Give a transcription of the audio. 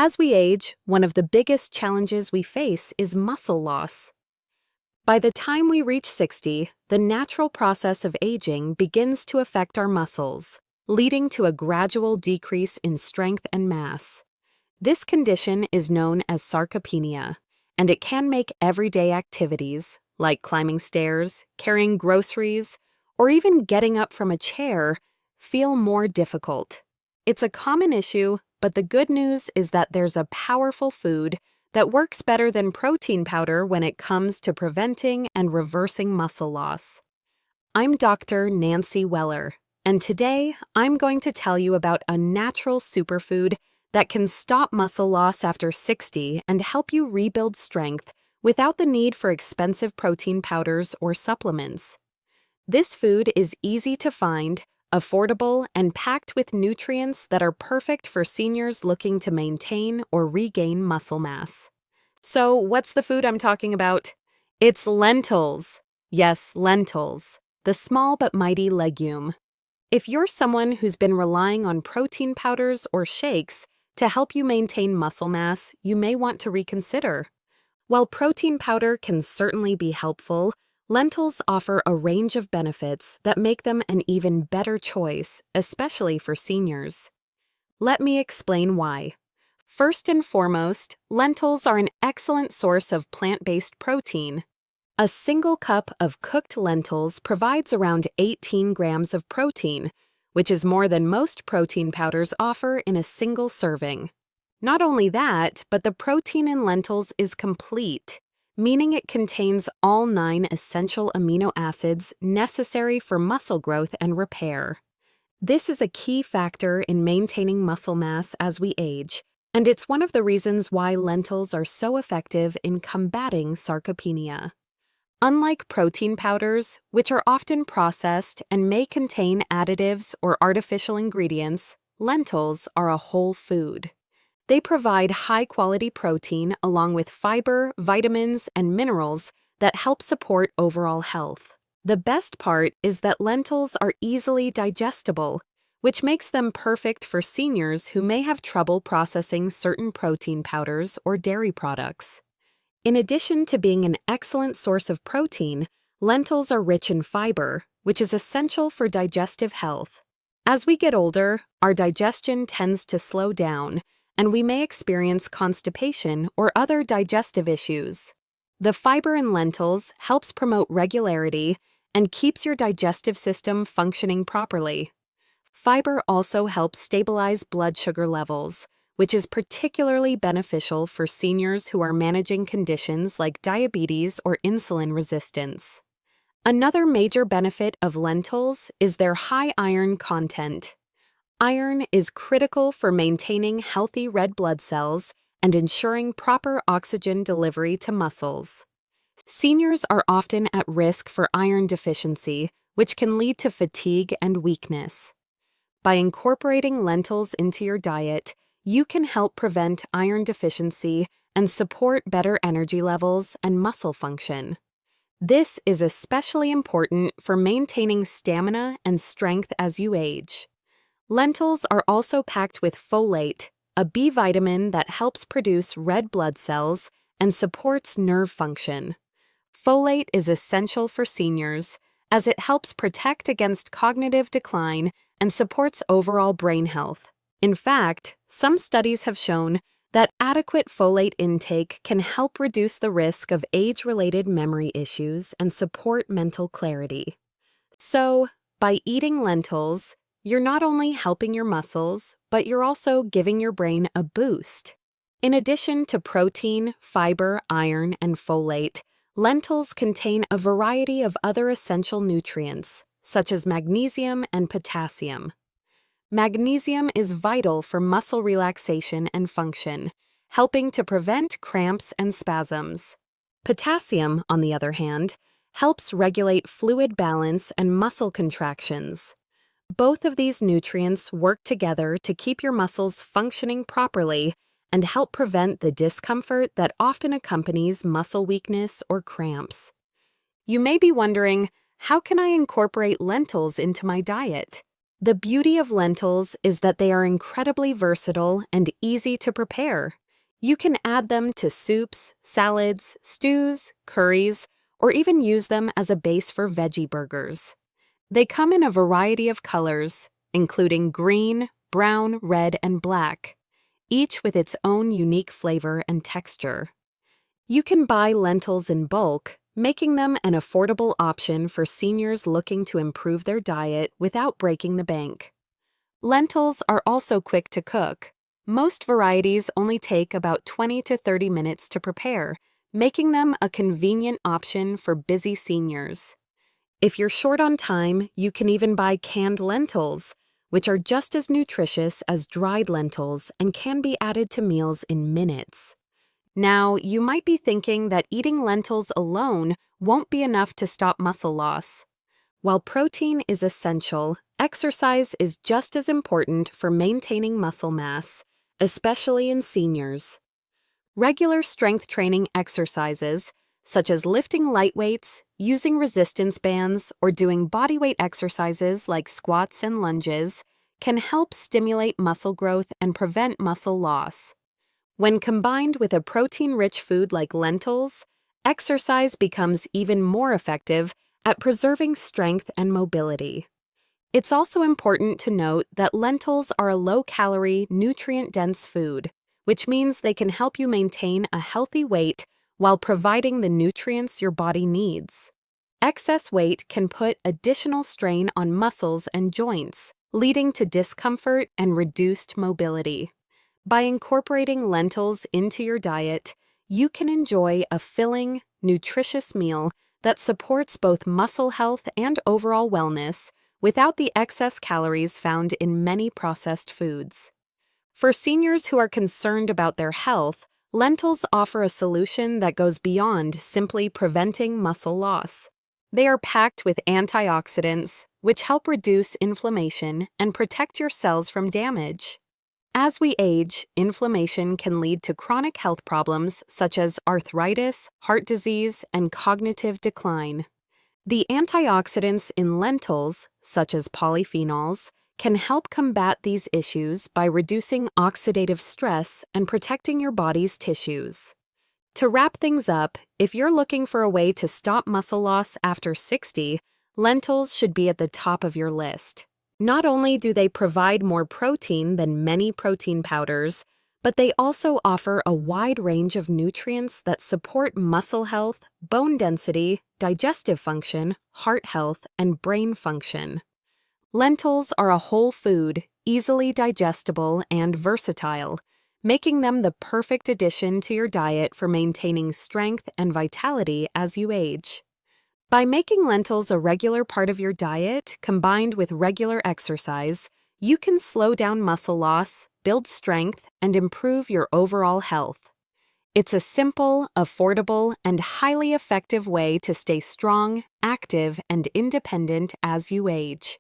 As we age, one of the biggest challenges we face is muscle loss. By the time we reach 60, the natural process of aging begins to affect our muscles, leading to a gradual decrease in strength and mass. This condition is known as sarcopenia, and it can make everyday activities, like climbing stairs, carrying groceries, or even getting up from a chair, feel more difficult. It's a common issue, but the good news is that there's a powerful food that works better than protein powder when it comes to preventing and reversing muscle loss. I'm Dr. Nancy Weller, and today I'm going to tell you about a natural superfood that can stop muscle loss after 60 and help you rebuild strength without the need for expensive protein powders or supplements. This food is easy to find, affordable, and packed with nutrients that are perfect for seniors looking to maintain or regain muscle mass. So, what's the food I'm talking about? It's lentils. Yes, lentils, the small but mighty legume. If you're someone who's been relying on protein powders or shakes to help you maintain muscle mass, you may want to reconsider. While protein powder can certainly be helpful, lentils offer a range of benefits that make them an even better choice, especially for seniors. Let me explain why. First and foremost, lentils are an excellent source of plant-based protein. A single cup of cooked lentils provides around 18 grams of protein, which is more than most protein powders offer in a single serving. Not only that, but the protein in lentils is complete, meaning it contains all 9 essential amino acids necessary for muscle growth and repair. This is a key factor in maintaining muscle mass as we age, and it's one of the reasons why lentils are so effective in combating sarcopenia. Unlike protein powders, which are often processed and may contain additives or artificial ingredients, lentils are a whole food. They provide high-quality protein along with fiber, vitamins, and minerals that help support overall health. The best part is that lentils are easily digestible, which makes them perfect for seniors who may have trouble processing certain protein powders or dairy products. In addition to being an excellent source of protein, lentils are rich in fiber, which is essential for digestive health. As we get older, our digestion tends to slow down, and we may experience constipation or other digestive issues. The fiber in lentils helps promote regularity and keeps your digestive system functioning properly. Fiber also helps stabilize blood sugar levels, which is particularly beneficial for seniors who are managing conditions like diabetes or insulin resistance. Another major benefit of lentils is their high iron content. Iron is critical for maintaining healthy red blood cells and ensuring proper oxygen delivery to muscles. Seniors are often at risk for iron deficiency, which can lead to fatigue and weakness. By incorporating lentils into your diet, you can help prevent iron deficiency and support better energy levels and muscle function. This is especially important for maintaining stamina and strength as you age. Lentils are also packed with folate, a B vitamin that helps produce red blood cells and supports nerve function. Folate is essential for seniors as it helps protect against cognitive decline and supports overall brain health. In fact, some studies have shown that adequate folate intake can help reduce the risk of age-related memory issues and support mental clarity. So, by eating lentils, you're not only helping your muscles, but you're also giving your brain a boost. In addition to protein, fiber, iron, and folate, lentils contain a variety of other essential nutrients, such as magnesium and potassium. Magnesium is vital for muscle relaxation and function, helping to prevent cramps and spasms. Potassium, on the other hand, helps regulate fluid balance and muscle contractions. Both of these nutrients work together to keep your muscles functioning properly and help prevent the discomfort that often accompanies muscle weakness or cramps. You may be wondering, how can I incorporate lentils into my diet? The beauty of lentils is that they are incredibly versatile and easy to prepare. You can add them to soups, salads, stews, curries, or even use them as a base for veggie burgers. They come in a variety of colors, including green, brown, red, and black, each with its own unique flavor and texture. You can buy lentils in bulk, making them an affordable option for seniors looking to improve their diet without breaking the bank. Lentils are also quick to cook. Most varieties only take about 20 to 30 minutes to prepare, making them a convenient option for busy seniors. If you're short on time, you can even buy canned lentils, which are just as nutritious as dried lentils and can be added to meals in minutes. Now, you might be thinking that eating lentils alone won't be enough to stop muscle loss. While protein is essential, exercise is just as important for maintaining muscle mass, especially in seniors. Regular strength training exercises, such as lifting light weights, using resistance bands, or doing bodyweight exercises like squats and lunges, can help stimulate muscle growth and prevent muscle loss. When combined with a protein-rich food like lentils, exercise becomes even more effective at preserving strength and mobility. It's also important to note that lentils are a low-calorie, nutrient-dense food, which means they can help you maintain a healthy weight while providing the nutrients your body needs. Excess weight can put additional strain on muscles and joints, leading to discomfort and reduced mobility. By incorporating lentils into your diet, you can enjoy a filling, nutritious meal that supports both muscle health and overall wellness without the excess calories found in many processed foods. For seniors who are concerned about their health, lentils offer a solution that goes beyond simply preventing muscle loss. They are packed with antioxidants, which help reduce inflammation and protect your cells from damage. As we age, inflammation can lead to chronic health problems such as arthritis, heart disease, and cognitive decline. The antioxidants in lentils, such as polyphenols, can help combat these issues by reducing oxidative stress and protecting your body's tissues. To wrap things up, if you're looking for a way to stop muscle loss after 60, lentils should be at the top of your list. Not only do they provide more protein than many protein powders, but they also offer a wide range of nutrients that support muscle health, bone density, digestive function, heart health, and brain function. Lentils are a whole food, easily digestible, and versatile, making them the perfect addition to your diet for maintaining strength and vitality as you age. By making lentils a regular part of your diet, combined with regular exercise, you can slow down muscle loss, build strength, and improve your overall health. It's a simple, affordable, and highly effective way to stay strong, active, and independent as you age.